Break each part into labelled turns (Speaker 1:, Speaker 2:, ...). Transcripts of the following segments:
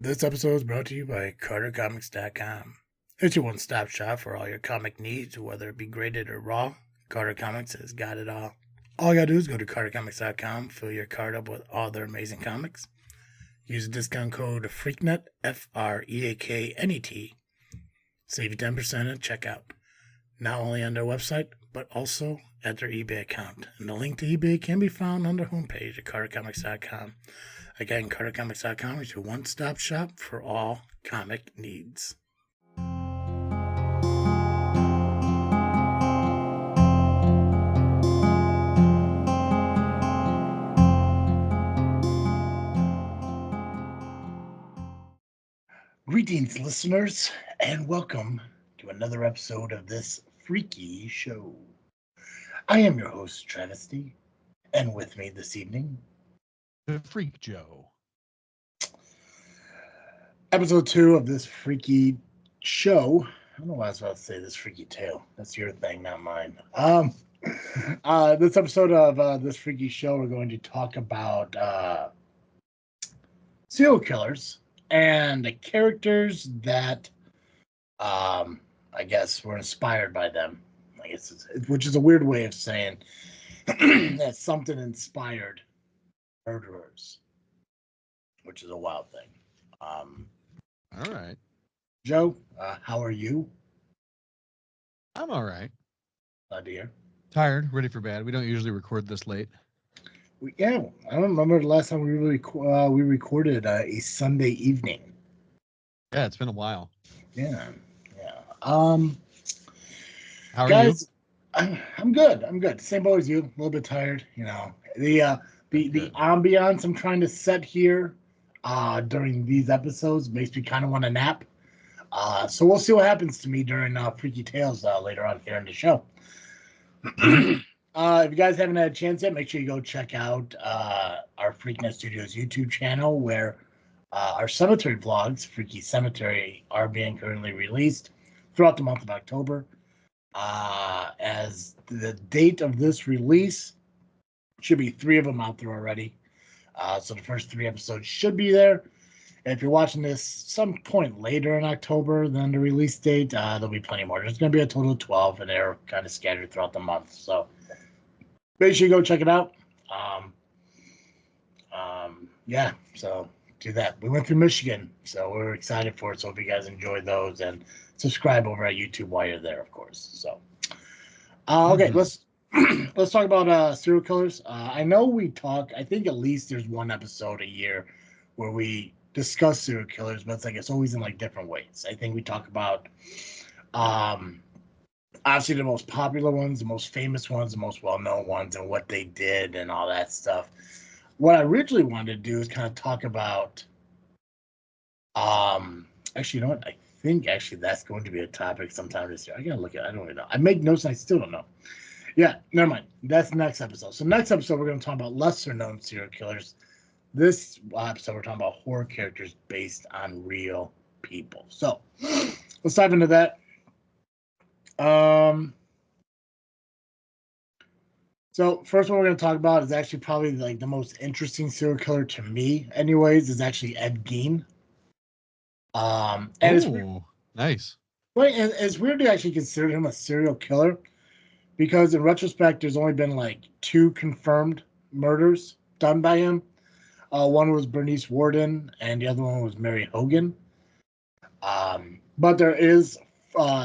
Speaker 1: This episode is brought to you by CarterComics.com. It's your one-stop shop for all your comic needs, whether it be graded or raw. Carter Comics has got it all. All you gotta do is go to CarterComics.com, fill your card up with all their amazing comics. Use the discount code FREAKNET, FREAKNET. Save you 10% at checkout. Not only on their website, but also at their eBay account. And the link to eBay can be found on their homepage at CarterComics.com. Again, CarterComics.com is your one-stop shop for all comic needs. Greetings, listeners, and welcome to another episode of this freaky show. I am your host, Travesty, and with me this evening,
Speaker 2: The Freak Joe.
Speaker 1: Episode 2 of this freaky show. I don't know why I was about to say this freaky tale. That's your thing, not mine. This episode of this freaky show, we're going to talk about serial killers and the characters that, I guess, were inspired by them. I guess, which is a weird way of saying that something inspired murderers, which is a wild thing.
Speaker 2: All right.
Speaker 1: Joe, how are you?
Speaker 2: I'm all right.
Speaker 1: Dear.
Speaker 2: Tired, ready for bed. We don't usually record this late.
Speaker 1: Yeah, I don't remember the last time we recorded a Sunday evening.
Speaker 2: Yeah, it's been a while.
Speaker 1: Yeah.
Speaker 2: How are
Speaker 1: guys,
Speaker 2: you?
Speaker 1: I'm good. Same boat as you. A little bit tired. You know, the ambiance I'm trying to set here during these episodes makes me kind of want to nap. So we'll see what happens to me during Freaky Tales later on here in the show. If you guys haven't had a chance yet, make sure you go check out our Freaknet Studios YouTube channel, where our cemetery vlogs, Freaky Cemetery, are being currently released throughout the month of October. As the date of this release, should be 3 of them out there already. So the first 3 episodes should be there. And if you're watching this some point later in October than the release date, there'll be plenty more. There's going to be a total of 12, and they're kind of scattered throughout the month. So make sure you go check it out. Yeah, so do that. We went through Michigan, so we're excited for it. So if you guys enjoyed those, and subscribe over at YouTube while you're there, of course. So, okay, let's talk about serial killers. I know we talk. I think at least there's one episode a year where we discuss serial killers, but it's always in like different ways. I think we talk about obviously the most popular ones, the most famous ones, the most well-known ones, and what they did and all that stuff. What I originally wanted to do is kind of talk about actually, you know what? I think actually that's going to be a topic sometime this year. I gotta look at it. I don't really know. I make notes and I still don't know. Yeah, never mind. That's the next episode. So next episode we're going to talk about lesser known serial killers. This episode we're talking about horror characters based on real people. So let's dive into that. So first one we're going to talk about is actually probably like the most interesting serial killer to me, anyways, is actually Ed Gein. And it's
Speaker 2: nice.
Speaker 1: Right, and it's weird to actually consider him a serial killer, because in retrospect, there's only been like 2 confirmed murders done by him. One was Bernice Worden, and the other one was Mary Hogan. But there is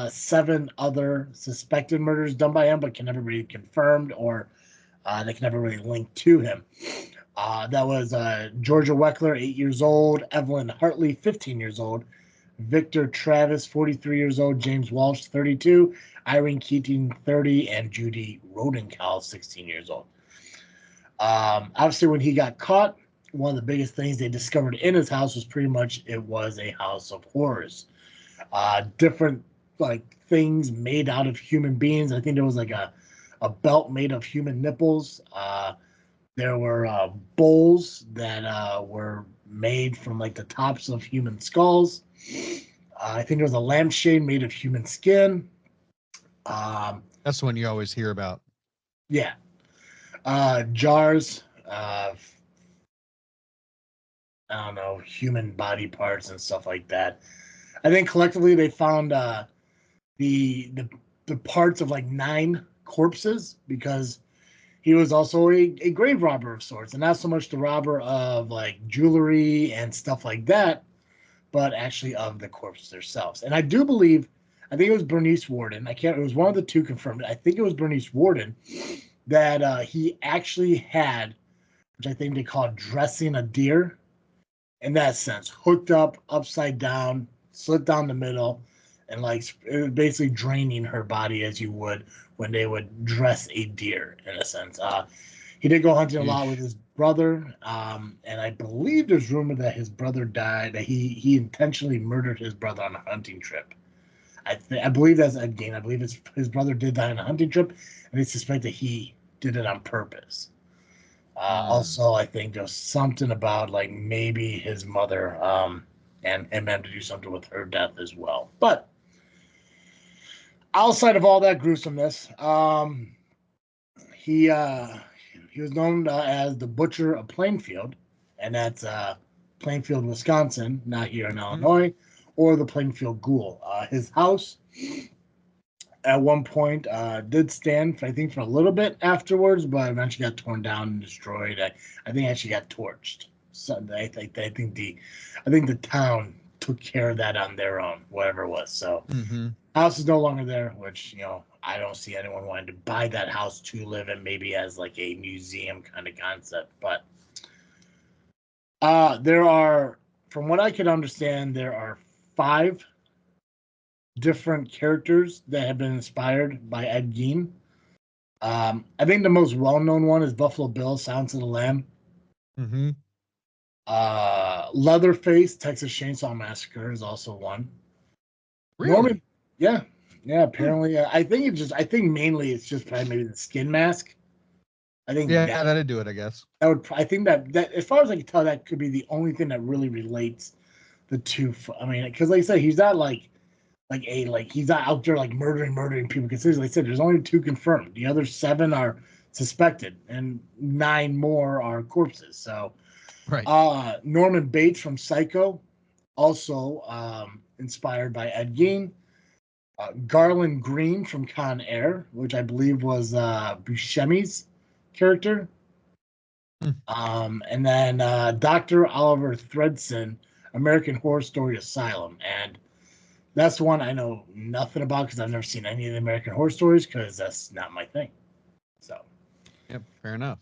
Speaker 1: 7 other suspected murders done by him, but can never be confirmed, or they can never really link to him. That was Georgia Weckler, 8 years old, Evelyn Hartley, 15 years old, Victor Travis, 43 years old, James Walsh, 32, Irene Keating, 30, and Judy Rodenkow, 16 years old. Obviously, when he got caught, one of the biggest things they discovered in his house was pretty much it was a house of horrors. Different like things made out of human beings. I think there was like a belt made of human nipples. There were bowls that were made from like the tops of human skulls. I think there was a lampshade made of human skin.
Speaker 2: That's the one you always hear about.
Speaker 1: Yeah. Jars I don't know, human body parts and stuff like that. I think collectively they found the the parts of like 9 corpses because he was also a grave robber of sorts, and not so much the robber of like jewelry and stuff like that, but actually of the corpses themselves. And I do believe, I think it was Bernice Warden. I can't. It was one of the two confirmed. I think it was Bernice Warden that he actually had, which I think they call dressing a deer. In that sense, hooked up upside down, slit down the middle, and like it was basically draining her body as you would when they would dress a deer. In a sense, he did go hunting a lot with
Speaker 2: Yeesh.
Speaker 1: his brother, and I believe there's rumor that his brother died. That he intentionally murdered his brother on a hunting trip. I believe that's Ed Gein. I believe his brother did die on a hunting trip, and they suspect that he did it on purpose. Also, I think there's something about like maybe his mother and him had to do something with her death as well. But outside of all that gruesomeness, he uh, he was known as the Butcher of Plainfield, and that's Plainfield, Wisconsin, not here in
Speaker 2: Mhm.
Speaker 1: Illinois, or the Plainfield Ghoul. His house at one point did stand, I think, for a little bit afterwards, but eventually got torn down and destroyed. I think actually got torched. So I think the town took care of that on their own, whatever it was. So
Speaker 2: Mhm.
Speaker 1: house is no longer there, which I don't see anyone wanting to buy that house to live in, maybe as like a museum kind of concept. But there are, from what I can understand, there are 5 different characters that have been inspired by Ed Gein. I think the most well-known one is Buffalo Bill, Silence of the Lamb.
Speaker 2: Mhm.
Speaker 1: Leatherface, Texas Chainsaw Massacre is also one. Norman,
Speaker 2: Really?
Speaker 1: yeah, yeah.
Speaker 2: Hmm.
Speaker 1: Apparently, I think mainly it's just probably maybe the skin mask. I think
Speaker 2: Yeah,
Speaker 1: that
Speaker 2: that'd do it, I guess.
Speaker 1: I think that as far as I can tell, that could be the only thing that really relates the two. I mean, because like I said, he's not like he's not out there like murdering people. Because like I said, there's only 2 confirmed. The other 7 are suspected, and 9 more are corpses. So,
Speaker 2: Right.
Speaker 1: Norman Bates from Psycho, also inspired by Ed Gein. Garland Green from Con Air, which I believe was Buscemi's character.
Speaker 2: Hmm.
Speaker 1: And then Dr. Oliver Thredson, American Horror Story Asylum. And that's one I know nothing about because I've never seen any of the American Horror Stories because that's not my thing. So,
Speaker 2: Yep, fair enough.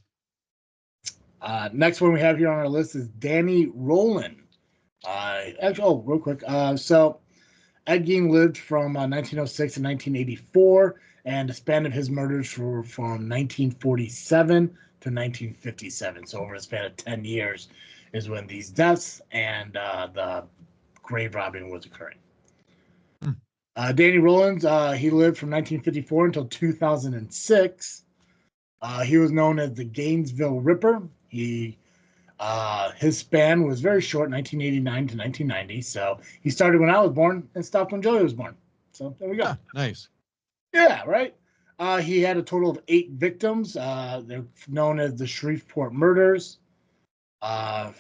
Speaker 1: next one we have here on our list is Danny Rowland. Real quick. So Ed Gein lived from 1906 to 1984, and the span of his murders were from 1947 to 1957. So over a span of 10 years is when these deaths and the grave robbing was occurring.
Speaker 2: Hmm.
Speaker 1: Danny Rollins, he lived from 1954 until 2006. He was known as the Gainesville Ripper. His span was very short, 1989 to 1990. So he started when I was born and stopped when Joey was born. So there we go.
Speaker 2: Ah, nice.
Speaker 1: Yeah, right. He had a total of 8 victims. They're known as the Shreveport murders.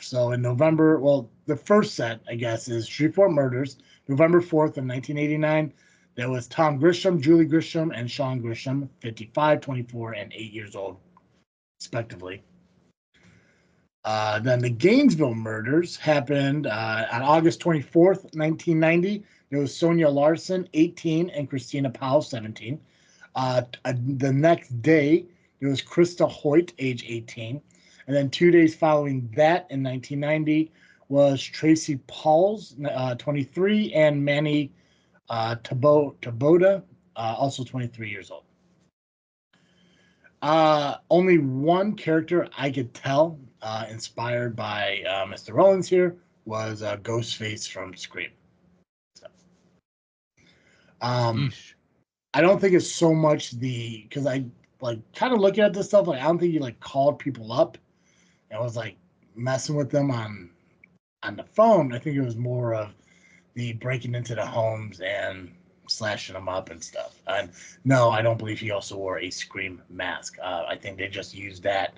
Speaker 1: So in November, well, the first set, I guess, is Shreveport murders, November 4th of 1989. There was Tom Grisham, Julie Grisham, and Sean Grisham, 55, 24, and 8 years old, respectively. Then the Gainesville murders happened on August 24th, 1990. There was Sonia Larson, 18, and Christina Powell, 17. The next day, there was Krista Hoyt, age 18. And then 2 days following that in 1990 was Tracy Pauls, 23, and Manny Taboda, also 23 years old. Only one character I could tell, inspired by Mr. Rollins here, was Ghostface from Scream. So, um,
Speaker 2: Yeesh.
Speaker 1: I don't think it's so much because I like kind of looking at this stuff. Like I don't think he like called people up and was like messing with them on the phone. I think it was more of the breaking into the homes and slashing them up and stuff. And no, I don't believe he also wore a Scream mask. I think they just used that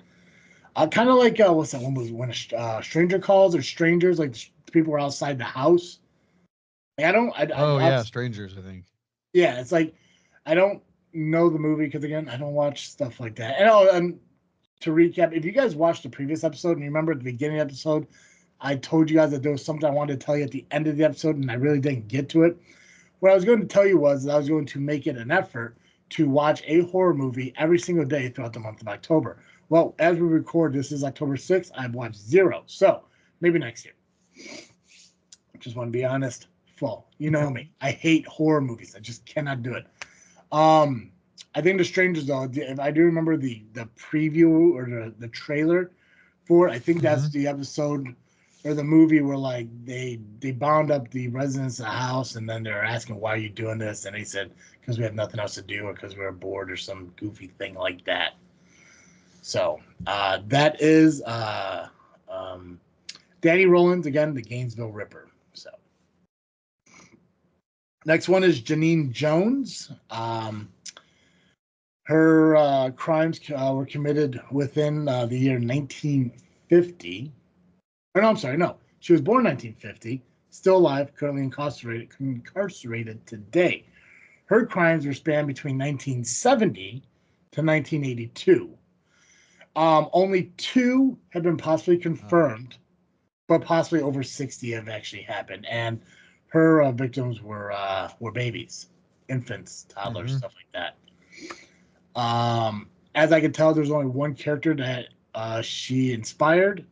Speaker 1: Kind of like what's that one was when a stranger calls or strangers like people were outside the house. Like, I don't.
Speaker 2: Oh yeah, Strangers, I think.
Speaker 1: Yeah, it's like I don't know the movie because again I don't watch stuff like that. And to recap, if you guys watched the previous episode and you remember at the beginning of the episode, I told you guys that there was something I wanted to tell you at the end of the episode, and I really didn't get to it. What I was going to tell you was that I was going to make it an effort to watch a horror movie every single day throughout the month of October. Well, as we record, this is October 6th. I've watched 0. So maybe next year. Just want to be honest. Full. You know me. I hate horror movies. I just cannot do it. I think The Strangers, though, if I do remember the preview or the trailer for it, I think that's the episode or the movie where like they bound up the residents of the house and then they're asking why are you doing this, and they said because we have nothing else to do or because we're bored or some goofy thing like that. So that is Danny Rollins again, the Gainesville Ripper. So next one is Janine Jones. Her crimes were committed within the year 1950. Or no, I'm sorry, no. She was born 1950, still alive, currently incarcerated today. Her crimes were spanned between 1970 to 1982. Only 2 have been possibly confirmed, but possibly over 60 have actually happened. And her victims were babies, infants, toddlers, stuff like that. As I can tell, there's only one character that she inspired,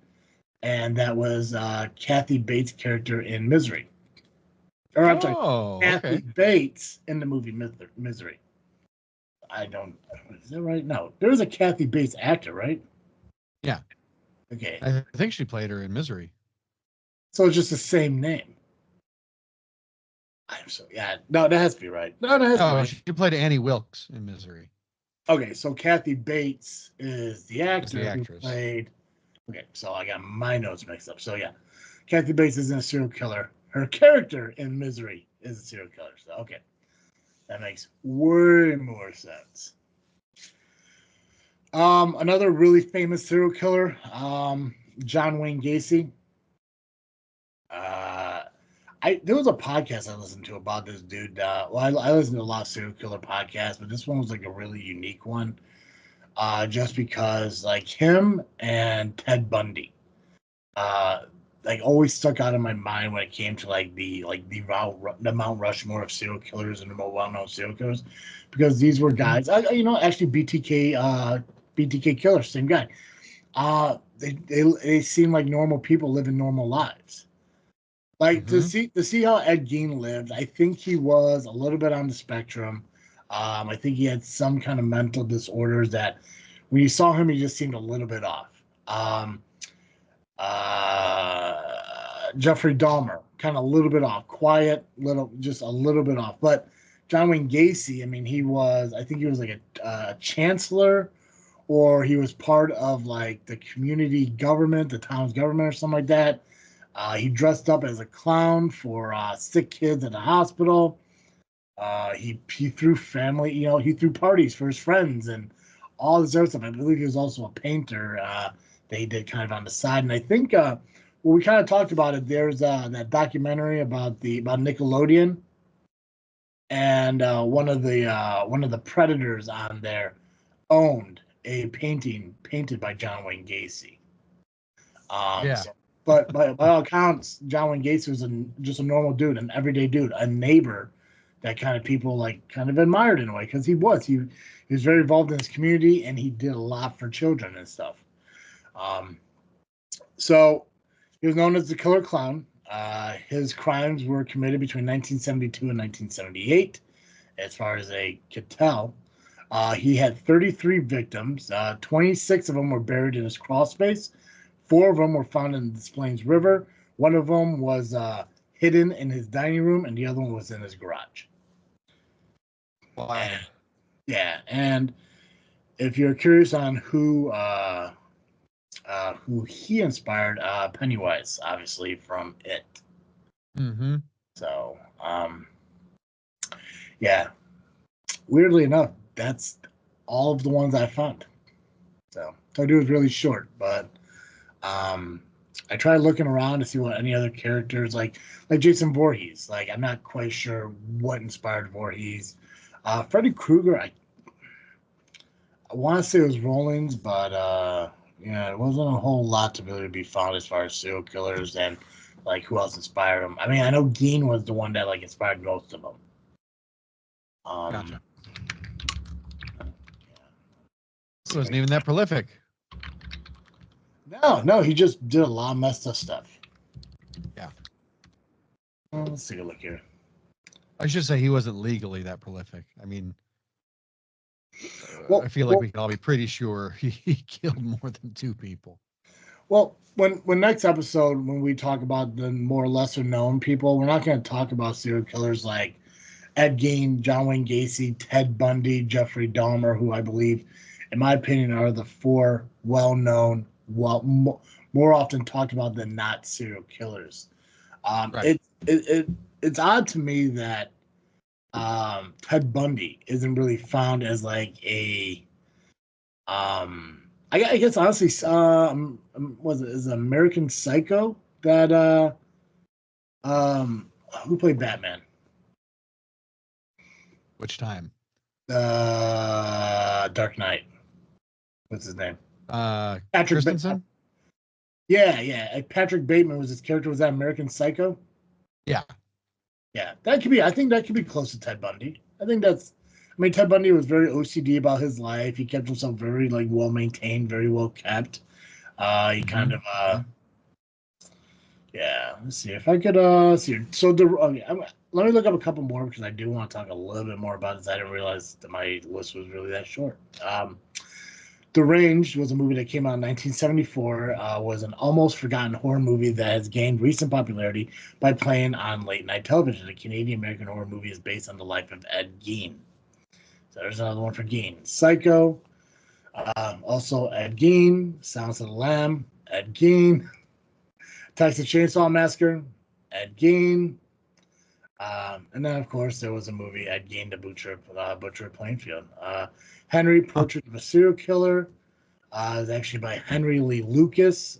Speaker 1: and that was Kathy Bates' character in Misery. Or I'm sorry, Kathy Bates in the movie Misery. I don't. Is that right? No, there was a Kathy Bates actor, right?
Speaker 2: Yeah.
Speaker 1: Okay.
Speaker 2: I think she played her in Misery.
Speaker 1: So it's just the same name. I'm so yeah. No, that has to be right. No, that has to be right.
Speaker 2: She played Annie Wilkes in Misery.
Speaker 1: Okay, so Kathy Bates is the actor who
Speaker 2: actress.
Speaker 1: played. Okay, so I got my notes mixed up. So yeah, Kathy Bates isn't a serial killer. Her character in Misery is a serial killer. So okay, that makes way more sense. Another really famous serial killer, John Wayne Gacy. There was a podcast I listened to about this dude. Well, I listened to a lot of serial killer podcasts, but this one was like a really unique one. Just because like him and Ted Bundy, like always stuck out in my mind when it came to like the Mount Rushmore of serial killers and the more well-known serial killers, because these were guys, actually BTK killers, same guy. They seem like normal people living normal lives. Like to see how Ed Gein lived, I think he was a little bit on the spectrum. I think he had some kind of mental disorders that when you saw him, he just seemed a little bit off. Jeffrey Dahmer, kind of a little bit off, quiet, just a little bit off. But John Wayne Gacy, I mean, I think he was like a chancellor, or he was part of like the community government, the town's government, or something like that. He dressed up as a clown for sick kids at the hospital. He threw he threw parties for his friends and all this other stuff. I believe he was also a painter. They did kind of on the side, and I think we kind of talked about it. There's that documentary about Nickelodeon, and one of the predators on there owned a painting painted by John Wayne Gacy. But by all accounts, John Wayne Gacy was just a normal dude, an everyday dude, a neighbor that kind of people like kind of admired in a way because he was very involved in his community and he did a lot for children and stuff. So he was known as the Killer Clown. His crimes were committed between 1972 and 1978, as far as they could tell. He had 33 victims. 26 of them were buried in his crawl space. 4 of them were found in the Des Plaines River. One of them was hidden in his dining room, and the other one was in his garage.
Speaker 2: Wow.
Speaker 1: And if you're curious on who he inspired, Pennywise, obviously from It. So, weirdly enough, that's all of the ones I found. So So dude was really short, but I tried looking around to see what any other characters like Jason Voorhees. Like I'm not quite sure what inspired Voorhees. Freddy Krueger, I want to say it was Rollins, but yeah, it wasn't a whole lot to really be found as far as serial killers and like who else inspired them. I mean, I know Geen was the one that like inspired most of them.
Speaker 2: Gotcha.
Speaker 1: Yeah.
Speaker 2: He wasn't even that prolific.
Speaker 1: No, he just did a lot of messed up stuff.
Speaker 2: Yeah.
Speaker 1: Well, let's take a look here.
Speaker 2: I should say he wasn't legally that prolific. I mean,
Speaker 1: Well,
Speaker 2: I feel like we can all be pretty sure he killed more than 2 people.
Speaker 1: Well, when next episode when we talk about the more lesser known people, we're not going to talk about serial killers like Ed Gein, John Wayne Gacy, Ted Bundy, Jeffrey Dahmer, who I believe, in my opinion, are the 4 well-known, more often talked about than not serial killers.
Speaker 2: Right.
Speaker 1: It's odd to me that Ted Bundy isn't really found as like a I guess honestly, was it is American Psycho that um who played Batman?
Speaker 2: Which time?
Speaker 1: Dark Knight. What's his name?
Speaker 2: Christensen?
Speaker 1: Yeah. Patrick Bateman was his character. Was that American Psycho?
Speaker 2: Yeah.
Speaker 1: Yeah, that could be. I think that could be close to Ted Bundy. I think that's. I mean, Ted Bundy was very OCD about his life. He kept himself very like well maintained, very well kept. He kind of yeah. Let's see if I could see. So let me look up a couple more because I do want to talk a little bit more about this. I didn't realize that my list was really that short. The Range was a movie that came out in 1974. Was an almost forgotten horror movie that has gained recent popularity by playing on late night television. The Canadian American horror movie is based on the life of Ed Gein. So there's another one for Gein. Psycho, also Ed Gein. Silence of the Lamb, Ed Gein. Texas Chainsaw Massacre, Ed Gein. And then, of course, there was a movie, Ed Gein, the Butcher of Plainfield. Henry, Portrait of a Serial Killer, is actually by Henry Lee Lucas.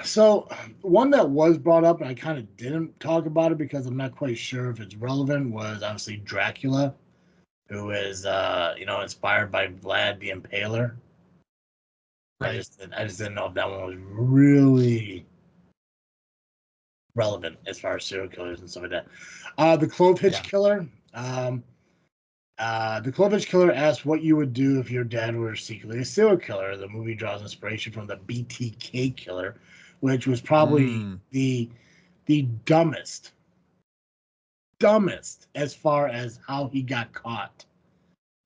Speaker 1: So, one that was brought up, and I kind of didn't talk about it because I'm not quite sure if it's relevant, was obviously Dracula, who is, inspired by Vlad the Impaler.
Speaker 2: Right.
Speaker 1: I just didn't know if that one was really relevant as far as serial killers and stuff like that. The Clove Hitch Killer. The Clove Hitch Killer asked what you would do if your dad were secretly a serial killer. The movie draws inspiration from the BTK killer, which was probably the dumbest as far as how he got caught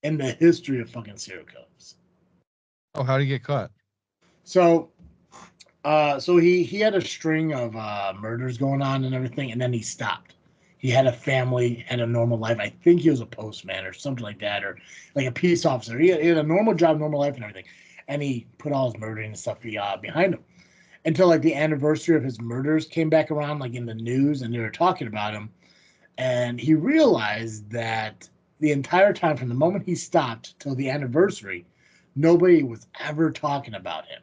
Speaker 1: in the history of fucking serial killers.
Speaker 2: Oh, how did he get caught?
Speaker 1: So he had a string of murders going on and everything, and then he stopped. He had a family, had a normal life. I think he was a postman or something like that, or like a peace officer. He had a normal job, normal life, and everything. And he put all his murdering and stuff behind him until like the anniversary of his murders came back around, like in the news, and they were talking about him. And he realized that the entire time, from the moment he stopped till the anniversary, nobody was ever talking about him.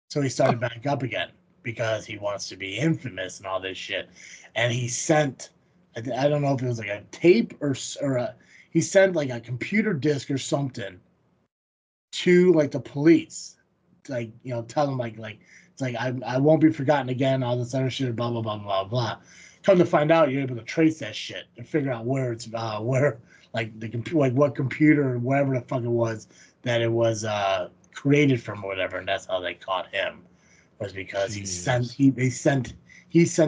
Speaker 1: So he started back up again because he wants to be infamous and all this shit. And he sent, I don't know if it was like a tape or he sent like a computer disk or something to like the police, like tell them like it's like I won't be forgotten again, all this other shit, blah blah blah blah blah. Come to find out, you're able to trace that shit and figure out where it's where like like what computer or whatever the fuck it was that it was created from or whatever, and that's how they caught him, was because he sent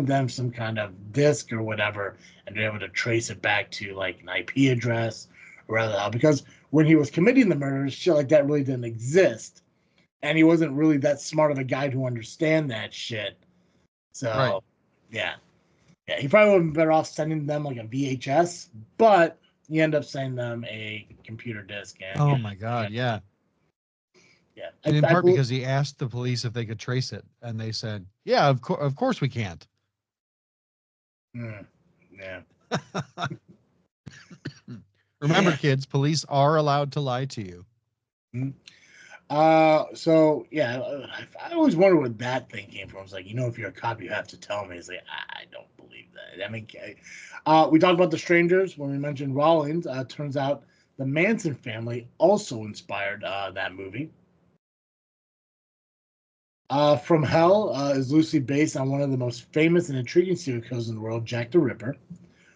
Speaker 1: them some kind of disk or whatever, and they're able to trace it back to like an IP address or rather because when he was committing the murders, shit like that really didn't exist, and he wasn't really that smart of a guy to understand that shit. So yeah, he probably would have been better off sending them like a VHS, but he ended up sending them a computer disk. And
Speaker 2: oh my God, yeah.
Speaker 1: Yeah,
Speaker 2: And in part because he asked the police if they could trace it, and they said, "Yeah, of course we can't."
Speaker 1: Yeah.
Speaker 2: Remember, kids, police are allowed to lie to you.
Speaker 1: Mhm. So yeah, I always wonder where that thing came from. It's like, if you're a cop, you have to tell me. It's like, I don't believe that. I mean, we talked about the strangers when we mentioned Rollins. Turns out the Manson family also inspired that movie. From Hell is loosely based on one of the most famous and intriguing serial killers in the world, Jack the Ripper,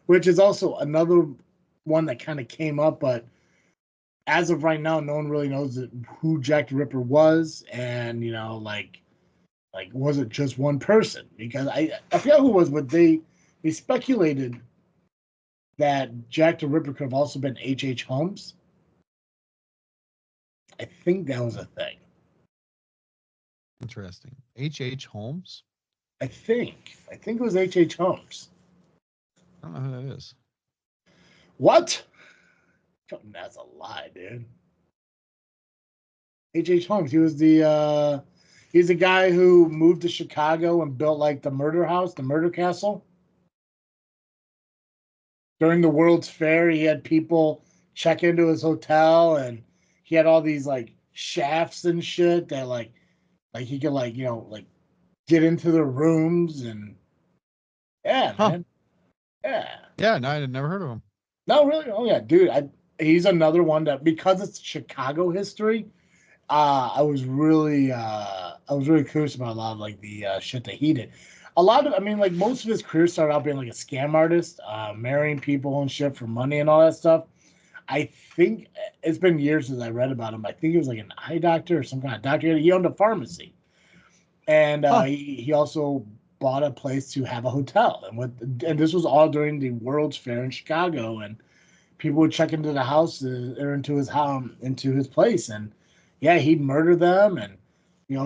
Speaker 1: which is also another one that kind of came up, but as of right now, no one really knows who Jack the Ripper was, and like was it just one person? Because I forget who it was, but they speculated that Jack the Ripper could have also been H. Holmes. I think that was a thing.
Speaker 2: Interesting. H. Holmes?
Speaker 1: I think it was H. Holmes.
Speaker 2: I don't know who that is.
Speaker 1: What? That's a lie, dude. H. Holmes. He's the guy who moved to Chicago and built like the murder house, the murder castle. During the World's Fair, he had people check into his hotel, and he had all these like shafts and shit that like he could like get into the rooms. And yeah,
Speaker 2: Huh.
Speaker 1: man. Yeah.
Speaker 2: Yeah, no, I had never heard of him.
Speaker 1: No, really. Oh yeah, dude. He's another one that, because it's Chicago history, I was really curious about a lot of like the shit that he did. A lot of, I mean, like most of his career started out being like a scam artist, marrying people and shit for money and all that stuff. I think it's been years since I read about him. I think he was like an eye doctor or some kind of doctor. He owned a pharmacy, and
Speaker 2: Huh.
Speaker 1: he also bought a place to have a hotel. And this was all during the World's Fair in Chicago, and people would check into the house or into his home, into his place, and yeah, he'd murder them and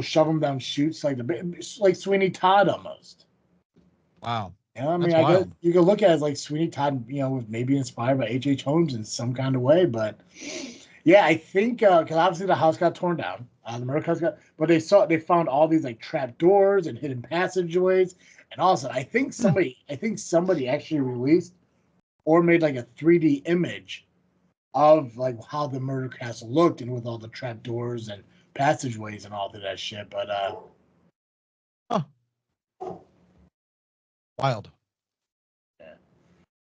Speaker 1: shove them down chutes like Sweeney Todd almost.
Speaker 2: Wow.
Speaker 1: I mean,
Speaker 2: That's
Speaker 1: I guess
Speaker 2: wild.
Speaker 1: you could look at it as like Sweeney Todd, was maybe inspired by H. Holmes in some kind of way, but yeah, I think because obviously the house got torn down, the murder house but they found all these like trap doors and hidden passageways, and also I think somebody actually released or made like a 3D image of like how the murder castle looked, and with all the trap doors and passageways and all of that shit. But
Speaker 2: Huh. Wild.
Speaker 1: yeah,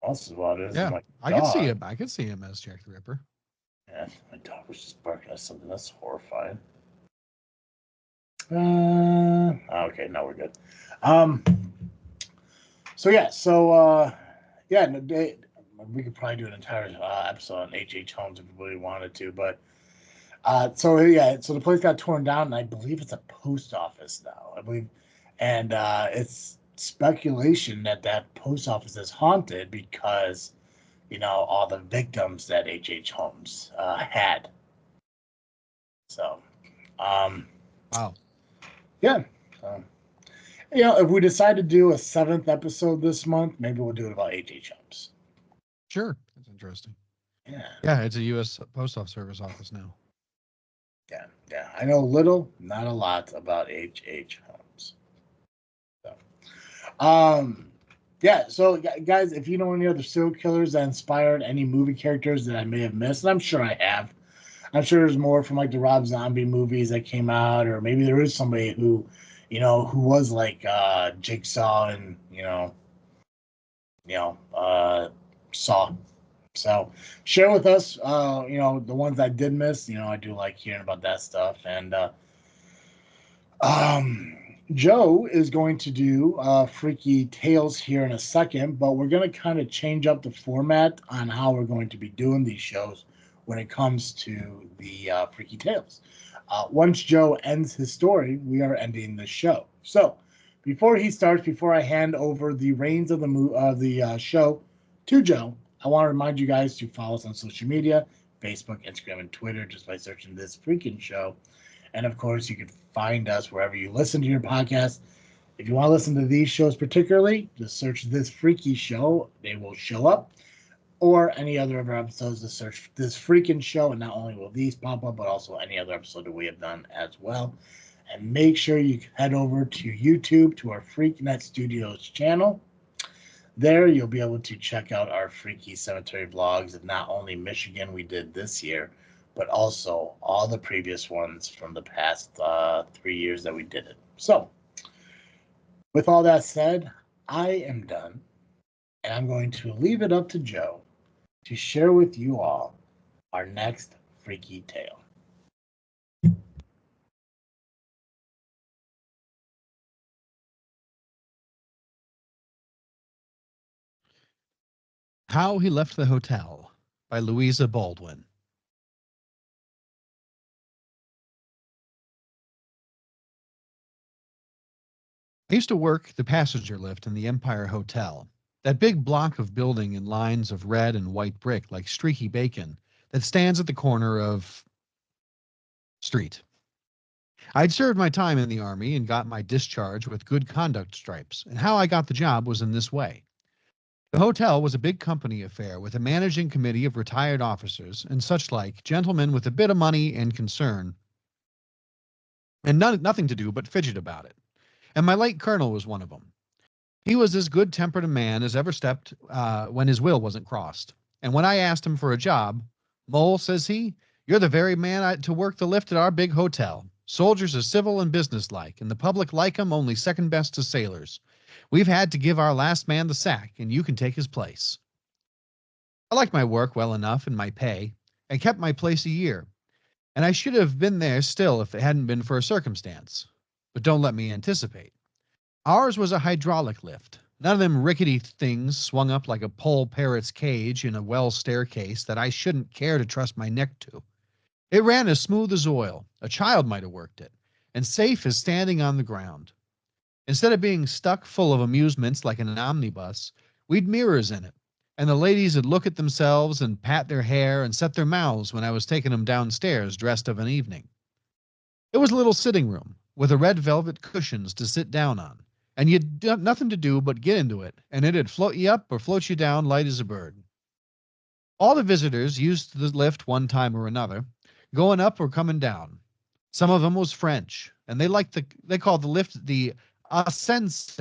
Speaker 1: also what it is
Speaker 2: Yeah.
Speaker 1: my
Speaker 2: I could see
Speaker 1: dog.
Speaker 2: him. I could see him as Jack the Ripper.
Speaker 1: Yeah, my dog was just barking at something. That's horrifying. Okay, now we're good. Um, so no, we could probably do an entire episode on H. Holmes if we really wanted to, but so the place got torn down, and I believe it's a post office now. I believe, and it's speculation that that post office is haunted because all the victims that H. Holmes had. So, um,
Speaker 2: Wow.
Speaker 1: yeah. So, if we decide to do a seventh episode this month, maybe we'll do it about H. Holmes.
Speaker 2: Sure. That's interesting.
Speaker 1: Yeah,
Speaker 2: Yeah, it's a U.S. Post Office Service office now.
Speaker 1: yeah, yeah. I know little, not a lot about H. Holmes. So. Yeah. So, guys, if you know any other serial killers that inspired any movie characters that I may have missed, and I'm sure I have. I'm sure there's more from like the Rob Zombie movies that came out, or maybe there is somebody who was like Jigsaw and Saw. So share with us, the ones I did miss. I do like hearing about that stuff, and Um, Joe is going to do Freaky Tales here in a second, but we're going to kind of change up the format on how we're going to be doing these shows when it comes to the Freaky Tales. Once Joe ends his story, we are ending the show. So, before he starts, before I hand over the reins of the show to Joe, I want to remind you guys to follow us on social media: Facebook, Instagram, and Twitter, just by searching This Freaking Show. And of course, you can find us wherever you listen to your podcast. If you want to listen to these shows particularly, just search This Freaky Show. They will show up. Or any other of our episodes, to search This Freaking Show. And not only will these pop up, but also any other episode that we have done as well. And make sure you head over to YouTube to our FreakNet Studios channel. There, you'll be able to check out our Freaky Cemetery vlogs of not only Michigan we did this year, but also all the previous ones from the past 3 years that we did it. So, with all that said, I am done, and I'm going to leave it up to Joe to share with you all our next freaky tale.
Speaker 2: How He Left the Hotel by Louisa Baldwin. I used to work the passenger lift in the Empire Hotel, that big block of building in lines of red and white brick like streaky bacon that stands at the corner of street. I'd served my time in the Army and got my discharge with good conduct stripes, and how I got the job was in this way. The hotel was a big company affair with a managing committee of retired officers and such like gentlemen with a bit of money and concern, and nothing to do but fidget about it. And my late colonel was one of them. He was as good tempered a man as ever stepped when his will wasn't crossed. And when I asked him for a job, Mole, says he, you're the very man to work the lift at our big hotel. Soldiers are civil and businesslike, and the public like 'em only second best to sailors. We've had to give our last man the sack, and you can take his place. I liked my work well enough and my pay, and kept my place a year, and I should have been there still if it hadn't been for a circumstance. But don't let me anticipate. Ours was a hydraulic lift, none of them rickety things swung up like a pole parrot's cage in a well staircase that I shouldn't care to trust my neck to. It ran as smooth as oil, a child might have worked it, and safe as standing on the ground. Instead of being stuck full of amusements like an omnibus, we'd mirrors in it, and the ladies would look at themselves and pat their hair and set their mouths when I was taking them downstairs dressed of an evening. It was a little sitting room with a red velvet cushions to sit down on, and you'd nothing to do but get into it, and it'd float you up or float you down light as a bird. All the visitors used the lift one time or another, going up or coming down. Some of them was French, and they called the lift the ascense,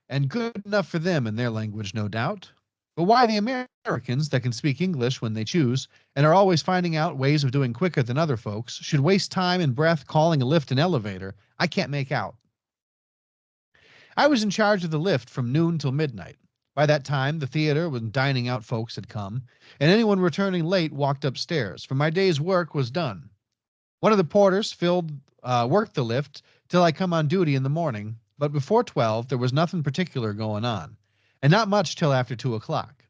Speaker 2: and good enough for them in their language, no doubt. But why the Americans that can speak English when they choose and are always finding out ways of doing quicker than other folks should waste time and breath calling a lift an elevator, I can't make out. I was in charge of the lift from noon till midnight. By that time, the theater and dining out folks had come, and anyone returning late walked upstairs, for my day's work was done. One of the porters worked the lift till I come on duty in the morning, but before 12 there was nothing particular going on, and not much till after 2 o'clock.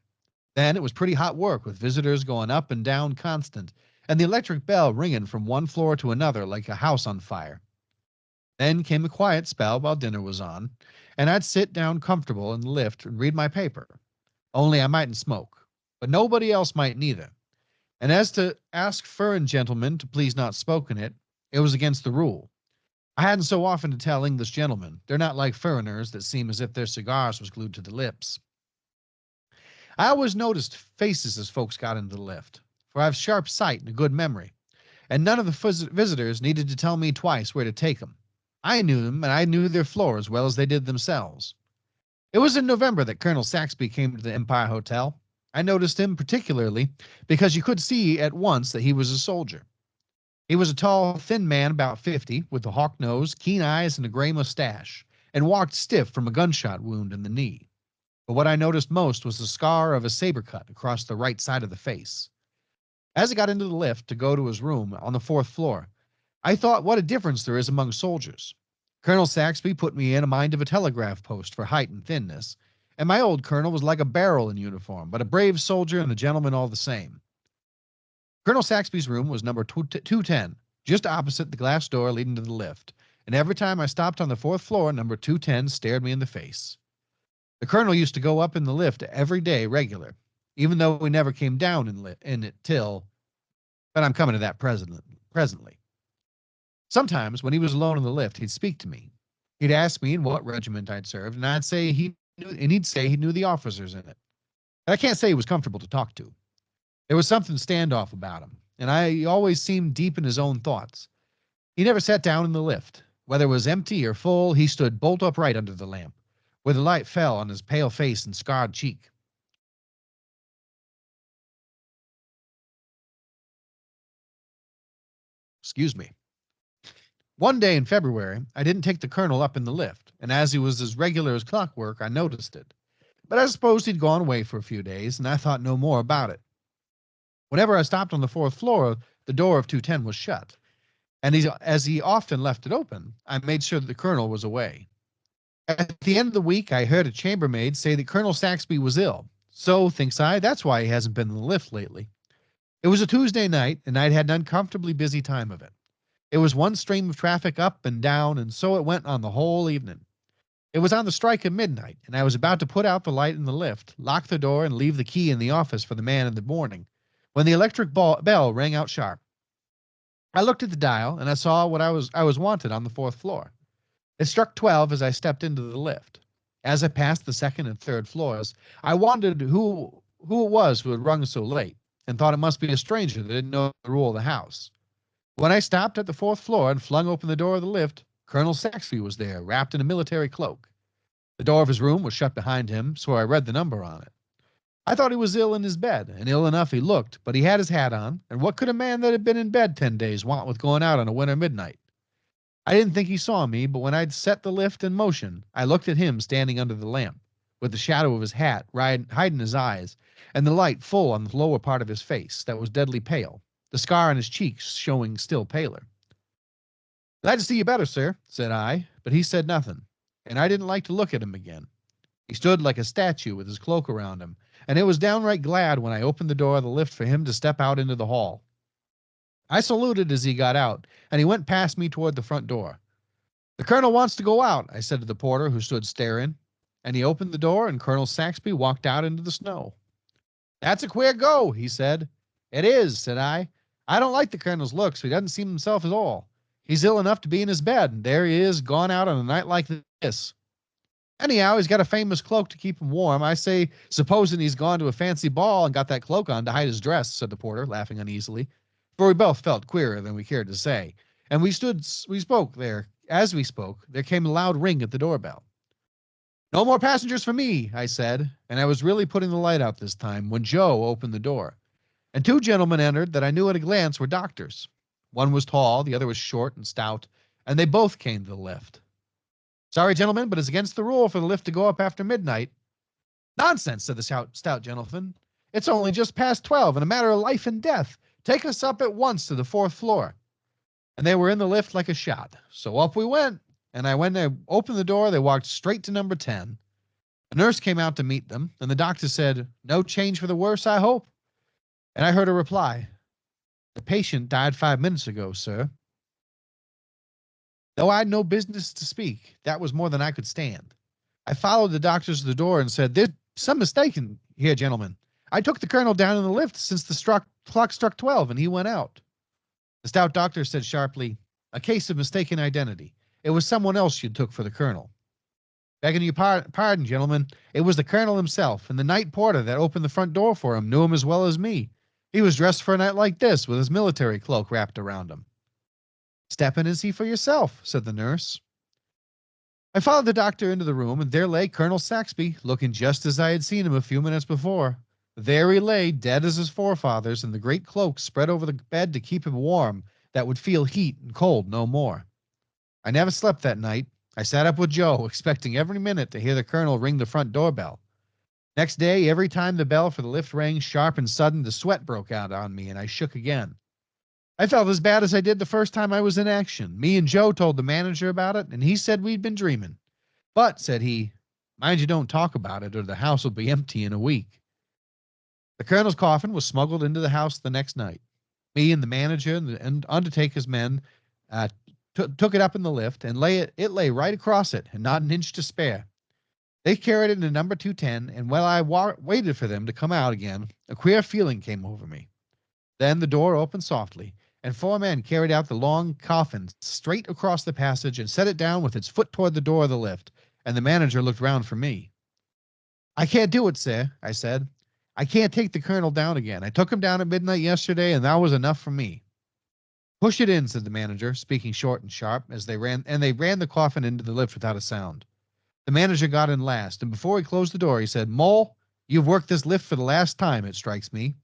Speaker 2: Then it was pretty hot work with visitors going up and down constant, and the electric bell ringing from one floor to another like a house on fire. Then came a quiet spell while dinner was on, and I'd sit down comfortable in the lift and read my paper. Only I mightn't smoke, but nobody else might neither. And as to ask furrin gentlemen to please not smoke in it, it was against the rule. I hadn't so often to tell English gentlemen. They're not like furriners that seem as if their cigars was glued to the lips. I always noticed faces as folks got into the lift, for I've sharp sight and a good memory, and none of the visitors needed to tell me twice where to take 'em. I knew them, and I knew their floor as well as they did themselves. It was in November that Colonel Saxby came to the Empire Hotel. I noticed him particularly because you could see at once that he was a soldier. He was a tall, thin man about 50, with a hawk nose, keen eyes, and a gray mustache, and walked stiff from a gunshot wound in the knee. But what I noticed most was the scar of a saber cut across the right side of the face. As I got into the lift to go to his room on the fourth floor, I thought what a difference there is among soldiers. Colonel Saxby put me in a mind of a telegraph post for height and thinness, and my old colonel was like a barrel in uniform, but a brave soldier and a gentleman all the same. Colonel Saxby's room was number 210, just opposite the glass door leading to the lift, and every time I stopped on the fourth floor, number 210 stared me in the face. The colonel used to go up in the lift every day regular, even though we never came down in it till, but I'm coming to that presently. Sometimes, when he was alone in the lift, he'd speak to me. He'd ask me in what regiment I'd served, and he'd say he knew the officers in it. And I can't say he was comfortable to talk to. There was something standoff about him, and he always seemed deep in his own thoughts. He never sat down in the lift. Whether it was empty or full, he stood bolt upright under the lamp, where the light fell on his pale face and scarred cheek. Excuse me. One day in February, I didn't take the colonel up in the lift, and as he was as regular as clockwork, I noticed it. But I supposed he'd gone away for a few days, and I thought no more about it. Whenever I stopped on the fourth floor, the door of 210 was shut, and as he often left it open, I made sure that the colonel was away. At the end of the week, I heard a chambermaid say that Colonel Saxby was ill. So, thinks I, that's why he hasn't been in the lift lately. It was a Tuesday night, and I'd had an uncomfortably busy time of it. It was one stream of traffic up and down, and so it went on the whole evening. It was on the strike of midnight, and I was about to put out the light in the lift, lock the door, and leave the key in the office for the man in the morning, when the electric bell rang out sharp. I looked at the dial, and I saw what I was wanted on the fourth floor. It struck 12 as I stepped into the lift. As I passed the second and third floors, I wondered who it was who had rung so late, and thought it must be a stranger that didn't know the rule of the house. When I stopped at the fourth floor and flung open the door of the lift, Colonel Saxby was there, wrapped in a military cloak. The door of his room was shut behind him, so I read the number on it. I thought he was ill in his bed, and ill enough he looked, but he had his hat on, and what could a man that had been in bed 10 days want with going out on a winter midnight? I didn't think he saw me, but when I'd set the lift in motion, I looked at him standing under the lamp, with the shadow of his hat hiding his eyes, and the light full on the lower part of his face that was deadly pale, the scar on his cheeks showing still paler. "Glad to see you better, sir," said I, but he said nothing, and I didn't like to look at him again. He stood like a statue with his cloak around him, and it was downright glad when I opened the door of the lift for him to step out into the hall. I saluted as he got out, and he went past me toward the front door. "The colonel wants to go out," I said to the porter, who stood staring, and he opened the door, and Colonel Saxby walked out into the snow. "That's a queer go," he said. "It is," said I. "I don't like the colonel's looks, so he doesn't seem himself at all. He's ill enough to be in his bed, and there he is, gone out on a night like this. Anyhow, he's got a famous cloak to keep him warm. I say, supposing he's gone to a fancy ball and got that cloak on to hide his dress," said the porter, laughing uneasily, for we both felt queerer than we cared to say, and we spoke there. As we spoke, there came a loud ring at the doorbell. "No more passengers for me," I said, and I was really putting the light out this time when Joe opened the door, and two gentlemen entered that I knew at a glance were doctors. One was tall, the other was short and stout, and they both came to the lift. "Sorry, gentlemen, but it's against the rule for the lift to go up after midnight." "Nonsense," said the stout gentleman. "It's only just past 12 and a matter of life and death. Take us up at once to the fourth floor." And they were in the lift like a shot. So up we went, and when they opened the door, they walked straight to number 10. A nurse came out to meet them, and the doctor said, "No change for the worse, I hope?" And I heard a reply, "The patient died 5 minutes ago, sir." Though I'd no business to speak, that was more than I could stand. I followed the doctors to the door and said, "There's some mistake here, gentlemen. I took the colonel down in the lift since the clock struck 12 and he went out." The stout doctor said sharply, "A case of mistaken identity. It was someone else you took for the colonel." "Begging your pardon, gentlemen, it was the colonel himself, and the night porter that opened the front door for him knew him as well as me. He was dressed for a night like this, with his military cloak wrapped around him." "Step in and see for yourself," said the nurse. I followed the doctor into the room, and there lay Colonel Saxby, looking just as I had seen him a few minutes before. There he lay, dead as his forefathers, and the great cloak spread over the bed to keep him warm, that would feel heat and cold no more. I never slept that night. I sat up with Joe, expecting every minute to hear the colonel ring the front doorbell. Next day, every time the bell for the lift rang sharp and sudden, the sweat broke out on me, and I shook again. I felt as bad as I did the first time I was in action. Me and Joe told the manager about it, and he said we'd been dreaming. "But," said he, "mind you don't talk about it, or the house will be empty in a week." The colonel's coffin was smuggled into the house the next night. Me and the manager and undertaker's men took it up in the lift, and it lay right across it, and not an inch to spare. They carried it into number 210, and while I waited for them to come out again, a queer feeling came over me. Then the door opened softly, and 4 men carried out the long coffin straight across the passage and set it down with its foot toward the door of the lift, and the manager looked round for me. "I can't do it, sir," I said. "I can't take the colonel down again. I took him down at midnight yesterday, and that was enough for me." "Push it in," said the manager, speaking short and sharp, as they ran the coffin into the lift without a sound. The manager got in last, and before he closed the door, he said, "Mole, you've worked this lift for the last time, it strikes me."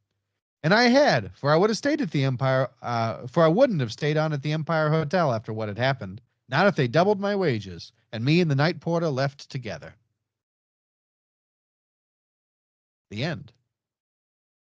Speaker 2: And I had, for I would have stayed at the Empire, for I wouldn't have stayed on at the Empire Hotel after what had happened. Not if they doubled my wages, and me and the night porter left together. The end.